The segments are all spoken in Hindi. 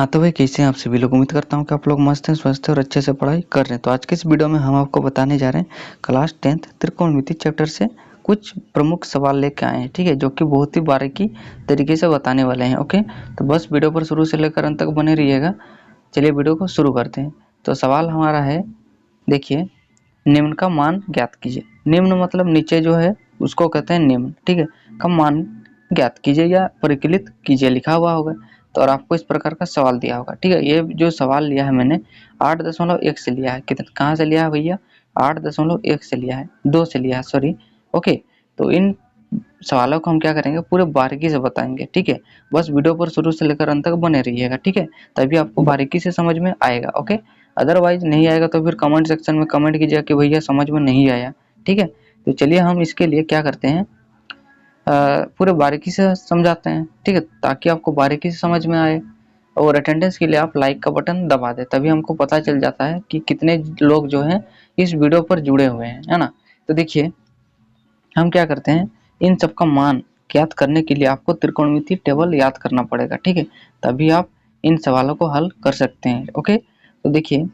हाँ तो भाई कैसे हैं आप सभी लोग। उम्मीद करता हूँ कि आप लोग मस्त हैं, स्वस्थ हैं और अच्छे से पढ़ाई कर रहे हैं। तो आज के इस वीडियो में हम आपको बताने जा रहे हैं क्लास 10th त्रिकोणमिति चैप्टर से कुछ प्रमुख सवाल लेके आए हैं, ठीक है, जो कि बहुत ही बारीकी तरीके से बताने वाले हैं। ओके, तो बस वीडियो पर शुरू से लेकर अंत तक बने रहिएगा। चलिए वीडियो को शुरू करते हैं। तो सवाल हमारा है, देखिए, निम्न का मान ज्ञात कीजिए। निम्न मतलब नीचे जो है उसको कहते हैं निम्न, ठीक है, का मान ज्ञात कीजिए या परिकलित कीजिए लिखा हुआ होगा। तो और आपको इस प्रकार का सवाल दिया होगा, ठीक है। ये जो सवाल लिया है मैंने 8.1 से लिया है। कितना कहाँ से लिया है भैया? 8.1 से लिया है, 2 से लिया है, सॉरी। ओके, तो इन सवालों को हम क्या करेंगे, पूरे बारीकी से बताएंगे, ठीक है। बस वीडियो पर शुरू से लेकर अंत तक बने रहिएगा, ठीक है, तभी आपको बारीकी से समझ में आएगा। ओके, अदरवाइज नहीं आएगा तो फिर कमेंट सेक्शन में कमेंट कीजिएगा कि भैया समझ में नहीं आया, ठीक है। तो चलिए हम इसके लिए क्या करते हैं, पूरे बारीकी से समझाते हैं, ठीक है, ताकि आपको बारीकी से समझ में आए। और अटेंडेंस के लिए आप लाइक का बटन दबा दें, तभी हमको पता चल जाता है कि कितने लोग जो हैं इस वीडियो पर जुड़े हुए हैं, है ना। तो देखिए हम क्या करते हैं, इन सब का मान ज्ञात करने के लिए आपको त्रिकोणमिति टेबल याद करना पड़ेगा, ठीक है, तभी आप इन सवालों को हल कर सकते हैं। ओके, तो देखिए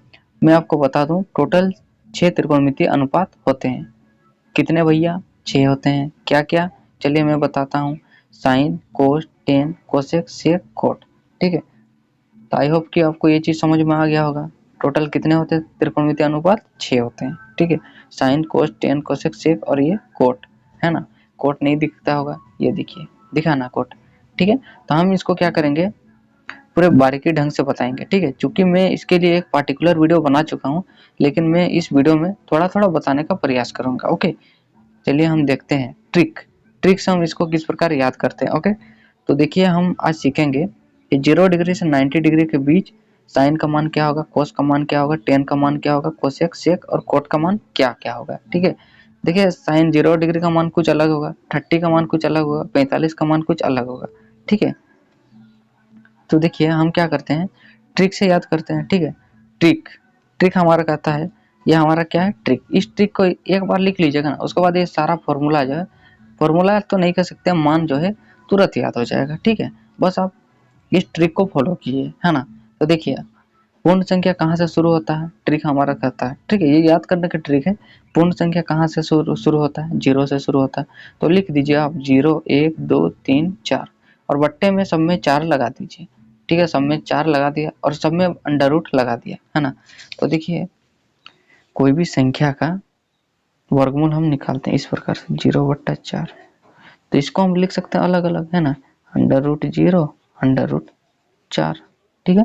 मैं आपको बता दूं, टोटल 6 त्रिकोणमिति अनुपात होते हैं। कितने भैया? 6 होते हैं। क्या क्या? चलिए मैं बताता हूँ। साइन, कोस, टेन, कोसेक, सेक, कोट, ठीक है। तो आई होप कि आपको ये चीज समझ में आ गया होगा। टोटल कितने होते हैं त्रिकोणमिति अनुपात? 6 होते हैं, ठीक है। साइन, कोस, टेन, कोसेक, सेक और ये कोट, है ना। कोट नहीं दिखता होगा, ये देखिए, दिखा ना कोट, ठीक है। तो हम इसको क्या करेंगे, पूरे बारीकी ढंग से बताएंगे, ठीक है। चूंकि मैं इसके लिए एक पार्टिकुलर वीडियो बना चुका हूँ, लेकिन मैं इस वीडियो में थोड़ा थोड़ा बताने का प्रयास करूंगा। ओके, चलिए हम देखते हैं ट्रिक से हम इसको किस प्रकार याद करते हैं। ओके, तो देखिए हम आज सीखेंगे कि 0 डिग्री से 90 डिग्री के बीच साइन का मान क्या होगा, कोस का मान क्या होगा, टेन का मान क्या होगा, कोसेक, सेक और कोट का मान क्या क्या होगा, ठीक है। देखिए साइन 0 डिग्री का मान कुछ अलग होगा, 30 का मान कुछ अलग होगा, 45 का मान कुछ अलग होगा, ठीक है। तो देखिए हम क्या करते हैं, ट्रिक से याद करते हैं, ठीक है। ट्रिक हमारा कहता है, ये हमारा क्या है, ट्रिक। इस ट्रिक को एक बार लिख लीजिएगा ना, उसके बाद ये सारा फॉर्मूला जो है, फॉर्मूला तो नहीं कह सकते, मान जो है तुरंत याद हो जाएगा, ठीक है। बस आप इस ट्रिक को फॉलो कीजिए, है ना। तो देखिए पूर्ण संख्या कहाँ से शुरू होता है, ट्रिक हमारा कहता है, ठीक है, ये याद करने का ट्रिक है। पूर्ण संख्या कहाँ से शुरू होता है? 0 से शुरू होता है। तो लिख दीजिए आप 0, 1, 2, 3, 4 और बट्टे में सब में 4 लगा दीजिए, ठीक है। सब में 4 लगा दिया और सब में अंडर रूट लगा दिया, है ना। तो देखिए कोई भी संख्या का वर्गमूल हम निकालते हैं इस प्रकार से, 0/4। तो इसको हम लिख सकते हैं अलग अलग, है ना, √0 √4, ठीक है,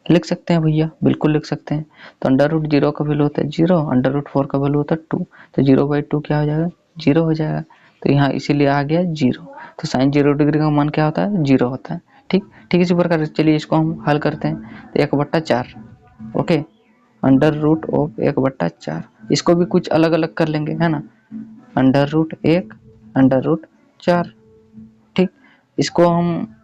लिख सकते हैं भैया, बिल्कुल लिख सकते हैं। तो √0 का वैल्यू होता है 0, √4 का वैल्यू होता है 2, तो 0/2 क्या हो जाएगा? 0 हो जाएगा। तो यहाँ इसीलिए आ गया 0। तो साइन 0 डिग्री का मान क्या होता है? 0 होता है, ठीक ठीक। इसी प्रकार चलिए इसको हम हल करते हैं। तो 1/4, ओके, √1/4, इसको भी कुछ अलग अलग कर लेंगे, है ना, √1 √4, ठीक। इसको हम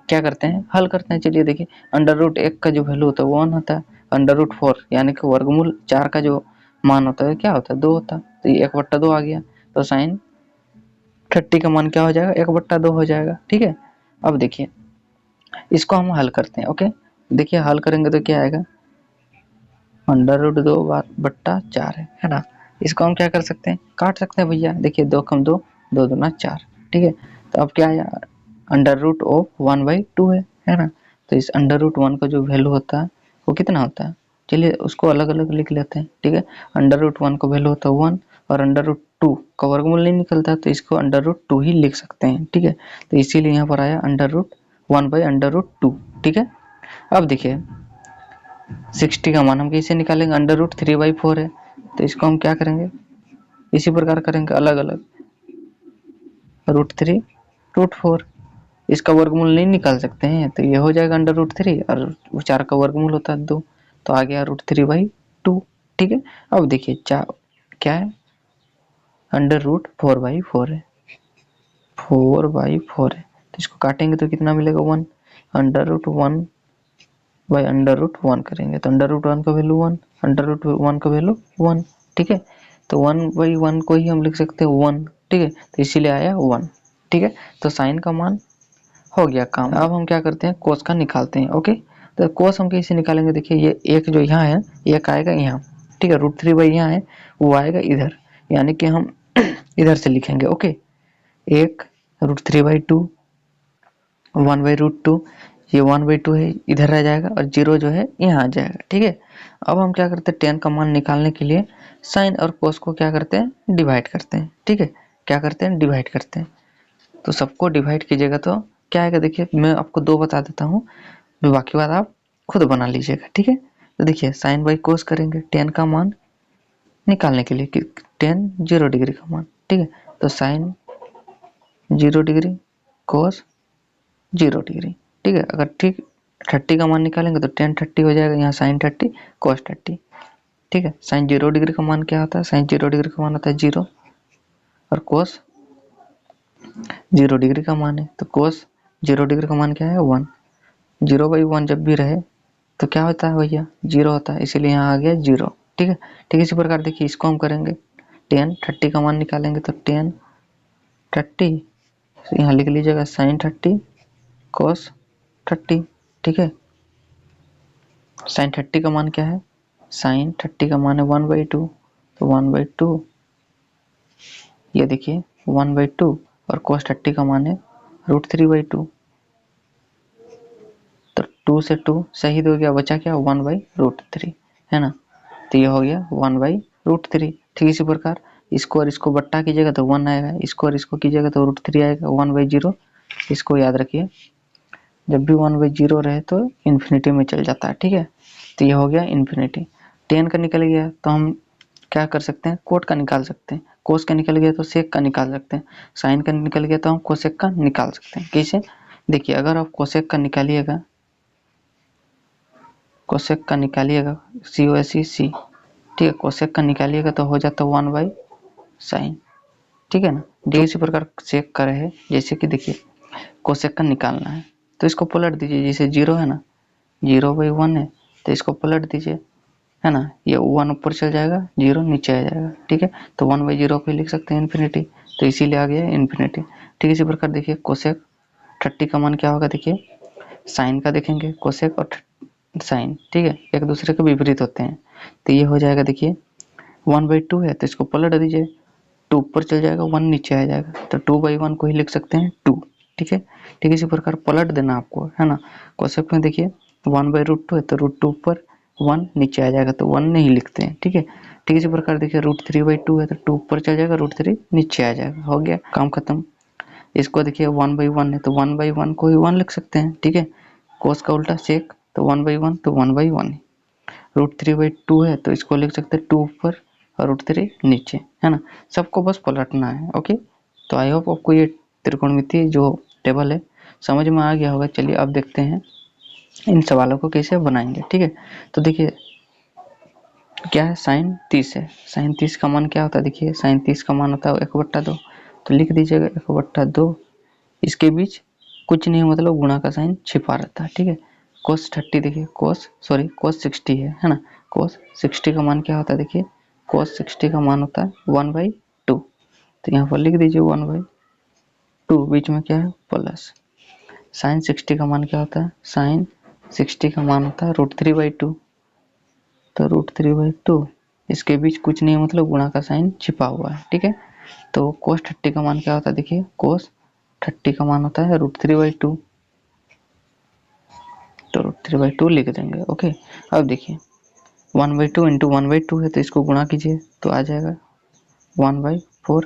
क्या करते हैं, हल करते हैं। चलिए देखिए, √1 का जो वैल्यू होता है वो 1 होता है, √4 यानी कि वर्गमूल 4 का जो मान होता है क्या होता है? 2 होता है। तो ये 1/2 आ गया। तो साइन 30 का मान क्या हो जाएगा? 1/2 हो जाएगा, ठीक है। अब देखिए इसको हम हल करते हैं। ओके, देखिए हल करेंगे तो क्या आएगा, √2/4 है ना। इसको हम क्या कर सकते हैं, काट सकते हैं भैया। देखिए 2 कम 2, 2 दूना 4, ठीक है। तो अब क्या आया, √1/2 है ना। तो इस √1 का जो वैल्यू होता है वो कितना होता है, चलिए उसको अलग अलग लिख लेते हैं, ठीक है। √1 का वैल्यू होता है 1 और √2 का वर्गमूल नहीं निकलता, तो इसको √2 ही लिख सकते हैं, ठीक है। तो इसीलिए यहाँ पर आया √1/√2, ठीक है। अब देखिए 60 का मान हम कैसे निकालेंगे, √3/4 है, तो इसको हम क्या करेंगे, इसी प्रकार करेंगे अलग अलग, √3 √4, इसका वर्गमूल नहीं निकाल सकते हैं, तो ये हो जाएगा √3 और 4 का वर्गमूल होता है 2, तो आ गया √3/2, ठीक है। अब देखिए क्या है, √4/4 है, 4/4 है, तो इसको काटेंगे तो कितना मिलेगा 1, √1/√1 करेंगे तो √1 का वैल्यू 1, √1 का वैल्यू 1, ठीक है। तो 1/1 को ही हम लिख सकते हैं 1, ठीक है, तो इसीलिए आया 1, ठीक है। तो साइन का मान हो गया काम। अब हम क्या करते हैं, कोस का निकालते हैं। ओके, तो कोस हम कैसे निकालेंगे, देखिए ये एक जो यहाँ है एक आएगा यहाँ, ठीक है, √3 यहाँ है वो आएगा इधर, यानी कि हम इधर से लिखेंगे। ओके, एक √3/2 1/√2, ये 1/2 है इधर रह जाएगा और 0 जो है यहाँ आ जाएगा। ठीक है, अब हम क्या करते हैं, tan का मान निकालने के लिए साइन और कोस को क्या करते हैं, डिवाइड करते हैं। ठीक है, क्या करते हैं, डिवाइड करते हैं। तो सबको डिवाइड कीजिएगा तो क्या आएगा, देखिए मैं आपको 2 बता देता हूँ, बाकी बात आप खुद बना लीजिएगा। ठीक है, तो देखिए साइन बाई कोस करेंगे tan का मान निकालने के लिए कि tan 0 डिग्री का मान। ठीक है, तो साइन 0 डिग्री कोस 0 डिग्री। ठीक है, अगर ठीक 30 का मान निकालेंगे तो tan 30 हो जाएगा, यहाँ साइन 30 कोस 30। ठीक है, साइन 0 डिग्री का मान क्या होता है, साइन 0 डिग्री का मान होता है 0 और कोस 0 डिग्री का मान है, तो कोस 0 डिग्री का मान क्या है 1। 0/1 जब भी रहे तो क्या होता है भैया, 0 होता है, इसीलिए यहाँ आ गया 0। ठीक है, ठीक इसी प्रकार देखिए इसको हम करेंगे, tan 30 का मान निकालेंगे तो tan 30 यहाँ लिख लीजिएगा साइन 30 कोस 30। ठीक है, साइन 30 का मान क्या है, साइन 30 का मान है 1/2, तो 1/2 ये देखिए 1/2 और कोस 30 का मान है √3/2, तो 2 से 2 शहीद हो गया, बचा क्या 1/√3 है ना, तो ये हो गया 1/√3। ठीक इसी प्रकार इसको और इसको बट्टा कीजिएगा तो 1 आएगा, इसको और इसको कीजिएगा तो √3 आएगा, 1/0। इसको याद रखिए, जब भी 1/0 रहे तो इन्फिनिटी में चल जाता है। ठीक है, तो ये हो गया इन्फिनिटी। tan का निकल गया तो हम क्या कर सकते हैं, कोट का निकाल सकते हैं, कोस का निकल गया तो सेक का निकाल सकते हैं, साइन का निकल गया तो हम कोसेक का निकाल सकते हैं। कैसे, देखिए अगर आप कोसेक का निकालिएगा, कोसेक का निकालिएगा COSEC, ठीक है, कोसेक का निकालिएगा तो हो जाता 1/sin। ठीक है ना, जो इसी प्रकार सेक का रहे, जैसे कि देखिए कोसेक का निकालना है तो इसको पलट दीजिए, जैसे 0 है ना, 0/1 है तो इसको पलट दीजिए, है ना, ये 1 ऊपर चल जाएगा 0 नीचे आ जाएगा। ठीक है, तो 1/0 को लिख सकते हैं इन्फिनिटी, तो इसीलिए आ गया इन्फिनिटी। ठीक इसी प्रकार देखिए कोसेक 30 का मान क्या होगा, देखिए साइन का देखेंगे, कोसेक और साइन, ठीक है, एक दूसरे के विपरीत होते हैं, तो ये हो जाएगा, देखिए 1/2 है तो इसको पलट दीजिए, 2 ऊपर चल जाएगा 1 नीचे आ जाएगा, तो 2/1 को ही लिख सकते हैं 2। ठीक है, ठीक इसी प्रकार पलट देना आपको, है ना, कोसेक में देखिए 1/√2 है तो √2 ऊपर 1 नीचे आ जाएगा, तो 1 नहीं लिखते हैं। ठीक है, ठीक इसी प्रकार देखिए √3/2 है तो 2 ऊपर चल जाएगा, √3 नीचे आ जाएगा, हो गया काम खत्म। इसको देखिए 1/1 है तो 1/1 को ही 1 लिख सकते हैं। ठीक है, कोस का उल्टा सेक, तो 1/1 तो 1/1 है, √3/2 है तो इसको लिख सकते हैं 2 ऊपर और √3 नीचे, है ना, सबको बस पलटना है। ओके, तो आई होप आपको ये त्रिकोणमिति जो टेबल है समझ में आ गया होगा। चलिए अब देखते हैं इन सवालों को कैसे बनाएंगे। ठीक है, तो देखिए क्या है, साइन 30 है, साइन 30 का मान क्या होता है, देखिए साइन 30 का मान होता है 1/2, तो लिख दीजिएगा 1/2, इसके बीच कुछ नहीं मतलब गुणा का साइन छिपा रहता है। ठीक है, कोस 30 देखिए कोस 60 है ना, कोस 60 का मान क्या होता है, देखिए कोस 60 का मान होता है 1/2, तो यहाँ पर लिख दीजिए 1/2, बीच में क्या है प्लस, साइन 60 का मान क्या होता है, साइन 60 का मान होता है √3/2, तो √3/2 इसके बीच कुछ नहीं मतलब गुणा का साइन छिपा हुआ है। ठीक है, तो कोस 30 का मान क्या होता है, देखिए कोस 30 का मान होता है √3/2, तो √3/2 लिख देंगे। ओके, अब देखिए 1/2 इंटू 1/2 है तो इसको गुणा कीजिए तो आ जाएगा 1/4,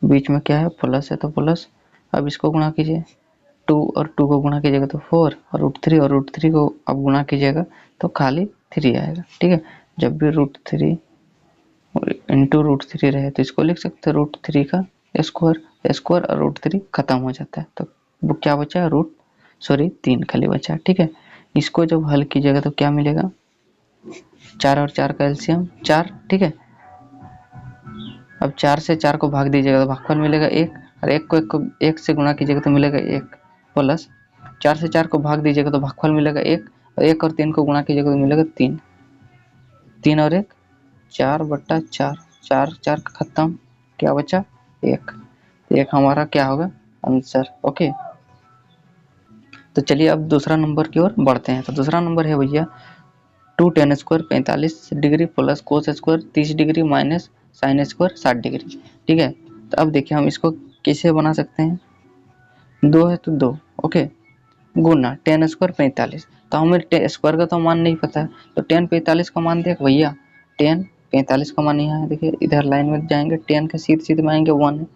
बीच में क्या है प्लस है तो प्लस, अब इसको गुणा कीजिए 2 और 2 को गुणा कीजिएगा तो 4 और √3 को अब गुणा कीजिएगा तो खाली 3 आएगा। ठीक है, जब भी √3 इंटू √3 रहे तो इसको लिख सकते हैं √3 का स्क्वायर और √3 खत्म हो जाता है, तो वो क्या बचा, 3 खाली बचा। ठीक है, इसको जब हल कीजिएगा तो क्या मिलेगा, 4 और 4 का एलसीएम 4। ठीक है, अब 4 से 4 को भाग दीजिएगा तो भागफल मिलेगा 1, और 1 को 1 से गुणा कीजिएगा तो मिलेगा 1, प्लस 4 से 4 को भाग दीजिएगा तो भागफल मिलेगा 1, और 1 और 3 को गुणा कीजिएगा तो मिलेगा 3, 3 और 1 4/4, 4 4 का खत्म, क्या बचा 1, 1 हमारा क्या होगा आंसर। ओके, तो चलिए अब दूसरा नंबर की ओर बढ़ते हैं। तो दूसरा नंबर है भैया 2 tan square 45 degree plus cos square 30 degree minus sine square 60 degree. ठीक है, तो अब देखिए हम इसको कैसे बना सकते हैं। 2 है तो 2, ओके, गुना tan स्क्वायर 45। तो हमें स्क्वायर का तो मान नहीं पता है, तो tan 45 का मान देख भैया, tan 45 का मान यहाँ है, देखिए इधर लाइन में जाएंगे, tan के सीधे सीधे में आएंगे 1 है,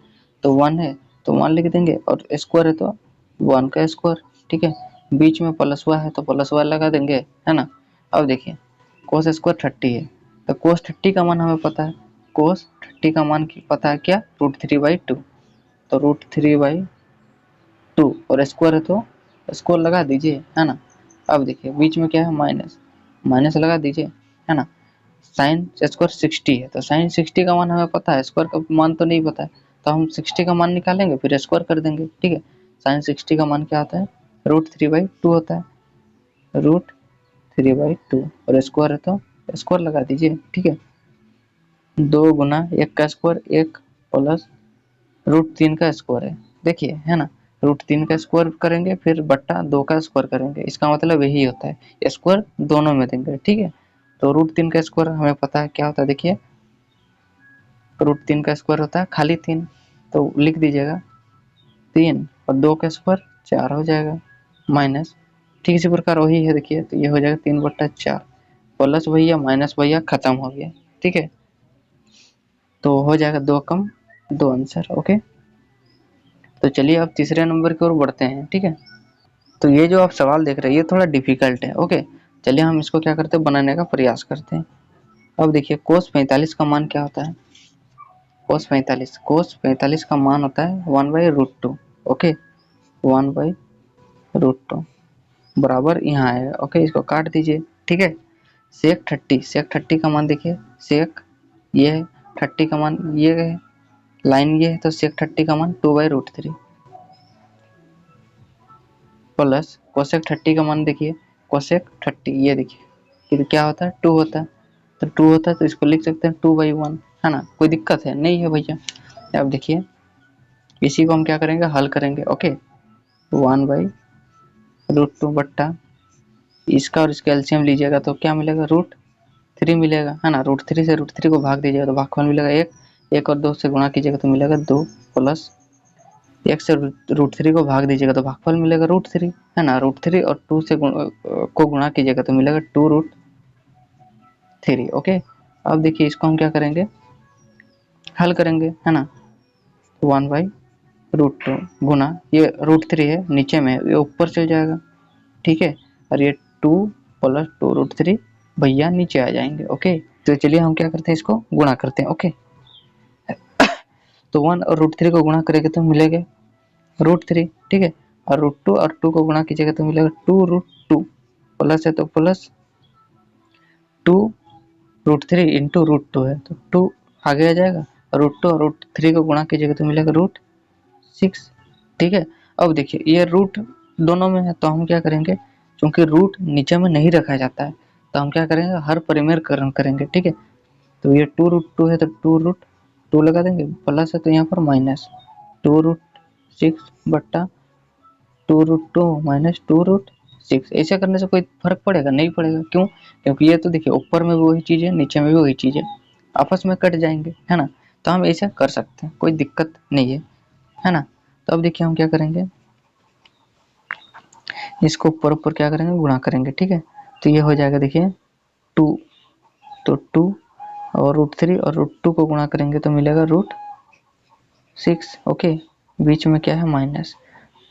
तो 1 है तो 1 लिख देंगे, और स्क्वायर है तो 1 का स्क्वायर। ठीक है, बीच में प्लस हुआ है तो प्लस वाला लगा देंगे, है ना। अब देखिए कोस स्क्वायर 30 है, तो कोस 30 का मान हमें पता है, कोस 30 का मान पता है क्या, √3/2, तो √3/2 और स्क्वायर है तो स्क्वायर लगा दीजिए, है ना। अब देखिए बीच में क्या है, माइनस, माइनस लगा दीजिए, है ना। साइन स्क्वायर 60 है, तो साइन 60 का मान हमें पता है, स्क्वायर का मान तो नहीं पता है, तो हम 60 का मान निकालेंगे फिर स्क्वायर कर देंगे। ठीक है, साइन 60 का मान क्या होता है, √3/2 होता है, √3/2 और स्क्वायर है तो स्क्वायर लगा दीजिए। ठीक है, 2 गुना 1 का स्क्वायर 1 प्लस √3 का स्क्वायर है, देखिए, है ना। √3 का स्क्वायर करेंगे फिर बट्टा 2 का स्क्वायर करेंगे, इसका मतलब यही होता है, स्क्वायर दोनों में देंगे। ठीक है, तो √3 का स्क्वायर हमें पता है क्या होता है, देखिए √3 का स्क्वायर होता है खाली 3, तो लिख दीजिएगा 3 और 2 का स्क्वायर 4 हो जाएगा, माइनस, ठीक इसी प्रकार वही है, देखिए तो ये हो जाएगा 3/4 प्लस भैया माइनस भैया खत्म हो गया। ठीक है, तो हो जाएगा 2 कम 2 आंसर। ओके, तो चलिए अब तीसरे नंबर की ओर बढ़ते हैं। ठीक है, तो ये जो आप सवाल देख रहे हैं ये थोड़ा डिफिकल्ट है। ओके, चलिए हम इसको क्या करते हैं, बनाने का प्रयास करते हैं। अब देखिए कोस 45 का मान क्या होता है, कोस 45 का मान होता है 1/√2। ओके, 1/√2 बराबर यहाँ है। ओके, इसको काट दीजिए। ठीक है, सेक 30 का मान देखिए, सेक ये है, 30 का मान ये है, लाइन ये है, तो सेक 30 का मान 2/√3 प्लस कोसेक 30 का मान देखिए, कोसेक 30 ये देखिए, ये क्या होता है, 2 होता है, तो 2 होता है तो इसको लिख सकते हैं 2/1, है ना। कोई दिक्कत है नहीं है भैया। अब देखिए इसी को हम क्या करेंगे, हल करेंगे। ओके, 1/√2 बट्टा इसका और इसका एलसीएम लीजिएगा तो क्या मिलेगा, √3 मिलेगा, है ना। √3 से √3 को भाग दीजिएगा तो भागफल मिलेगा 1, 1 और 2 से गुणा कीजिएगा तो मिलेगा 2 प्लस 1 से √3 को भाग दीजिएगा तो भागफल मिलेगा √3, है ना। √3 और 2 से को गुणा कीजिएगा तो मिलेगा 2√3। ओके, अब देखिए इसको हम क्या करेंगे, हल करेंगे, है ना। 1/√2 गुना ये √3 है नीचे में, ये ऊपर चल जाएगा। ठीक है, और ये 2 प्लस 2√3 भैया नीचे आ जाएंगे। ओके, तो चलिए हम क्या करते हैं, इसको गुणा करते हैं। ओके, तो 1 और √3 को गुणा करेंगे तो मिलेगा √3। ठीक है, और √2 और 2 को गुणा कीजिएगा तो मिलेगा 2√2 प्लस है तो प्लस 2√3 इंटू √2 है तो 2 आगे आ जाएगा, √2 और √3 को गुणा कीजिएगा तो मिलेगा √6। ठीक है, अब देखिए ये रूट दोनों में है तो हम क्या करेंगे, क्योंकि रूट नीचे में नहीं रखा जाता है तो हम क्या करेंगे, हर परिमेयकरण करेंगे। ठीक है, तो ये 2√2 है तो 2√2 लगा देंगे, प्लस है तो यहाँ पर माइनस 2√6 बट्टा 2√2 माइनस 2√6। ऐसे करने से कोई फर्क पड़ेगा, नहीं पड़ेगा। क्यों, क्योंकि ये तो देखिए ऊपर में भी वही चीज़ है, नीचे में भी वही चीज़ है, आपस में कट जाएंगे, है ना। तो हम ऐसे कर सकते हैं, कोई दिक्कत नहीं है ना। तो अब देखिए हम क्या करेंगे, इसको ऊपर ऊपर क्या करेंगे, गुणा करेंगे। ठीक है, तो ये हो जाएगा देखिए 2, तो 2 और √3 और √2 को गुणा करेंगे तो मिलेगा √6। ओके, बीच में क्या है, माइनस,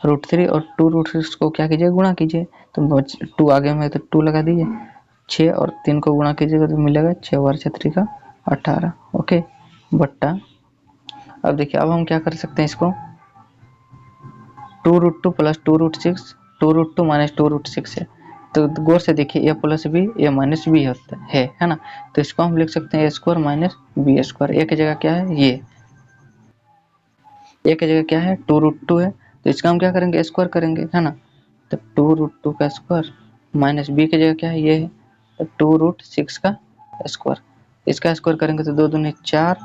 √3 और 2√6 को क्या कीजिए, गुणा कीजिए, तो 2 आगे में है तो 2 लगा दीजिए, 6 और 3 को गुणा कीजिएगा तो मिलेगा 6 और 6 का 18। ओके, बट्टा, अब देखिए अब हम क्या कर सकते हैं, इसको 2√2 प्लस 2√6, 2√2 माइनस 2√6 है, तो गौर से देखिए ए प्लस बी ए माइनस बी होता है ना। तो इसको हम लिख सकते हैं ए स्क्वायर माइनस बी स्क्वायर। ए की जगह क्या है, ये ए की जगह क्या है, 2√2 है, तो इसका हम क्या करेंगे, स्क्वायर करेंगे, है ना। तो 2√2 का स्क्वायर माइनस बी की जगह क्या है, ये है, तो 2√6 का स्क्वायर, इसका स्क्वायर करेंगे तो 2 दूनी 4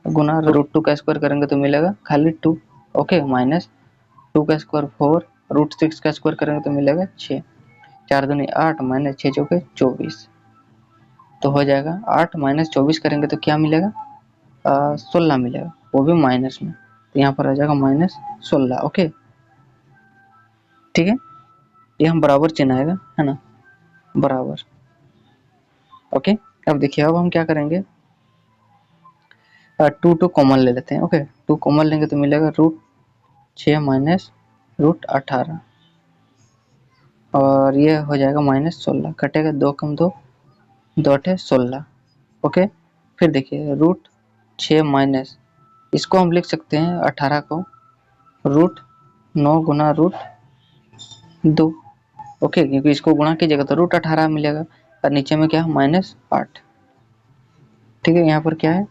गुना √2 का स्क्वायर करेंगे तो मिलेगा खाली 2। ओके, माइनस 2 का स्क्वायर 4 √6 का स्क्वायर करेंगे तो मिलेगा 6, 4 दूनी 8 माइनस 6 चौके 24, तो हो जाएगा 8 माइनस 24 करेंगे तो क्या मिलेगा 16 मिलेगा, वो भी माइनस में, तो यहाँ पर आ जाएगा -16। ओके ठीक है, ये हम बराबर चिन्ह आएगा है ना, बराबर। ओके अब देखिए, अब हम क्या करेंगे 2 कॉमन ले लेते हैं। ओके 2 कॉमन लेंगे तो मिलेगा √6 माइनस √18 और ये हो जाएगा -16, कटेगा 2 कम 2, 2 8 16। ओके फिर देखिए √6 माइनस, इसको हम लिख सकते हैं 18 को √9 गुना √2। ओके क्योंकि इसको गुणा कीजिएगा तो √18 मिलेगा और नीचे में क्या है -8। ठीक है, यहाँ पर क्या है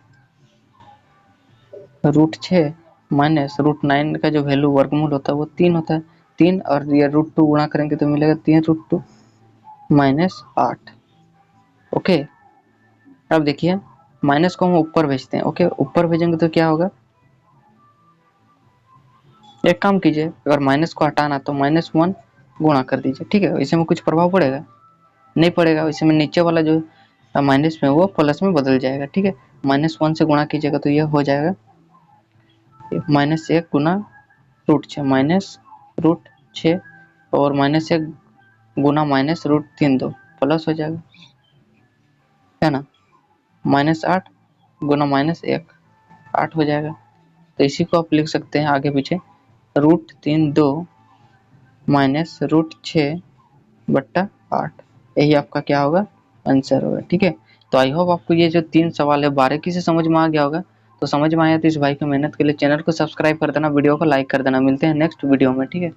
√6 माइनस √9 का जो वैल्यू वर्गमूल होता है वो 3 होता है, 3 और ये √2 गुणा करेंगे तो मिलेगा 3√2 -8। ओके अब देखिए माइनस को हम ऊपर भेजते हैं। ओके ऊपर भेजेंगे तो क्या होगा, एक काम कीजिए, अगर माइनस को हटाना तो -1 गुणा कर दीजिए। ठीक है, इसमें कुछ प्रभाव पड़ेगा नहीं पड़ेगा, इसमें नीचे वाला जो माइनस में वो प्लस में बदल जाएगा। ठीक है, -1 से गुणा कीजिएगा तो ये हो जाएगा -1 गुना √6 -√6 और -1 गुना -√3 2 प्लस हो जाएगा है ना, -8 गुना -1 8 हो जाएगा। तो इसी को आप लिख सकते हैं आगे पीछे √3 2 -√6 बट्टा 8, यही आपका क्या होगा आंसर होगा। ठीक है, तो आई होप आपको ये जो 3 सवाल है बारीकी से समझ में आ गया होगा। तो समझ में आया तो इस भाई की मेहनत के लिए चैनल को सब्सक्राइब कर देना, वीडियो को लाइक कर देना। मिलते हैं नेक्स्ट वीडियो में। ठीक है।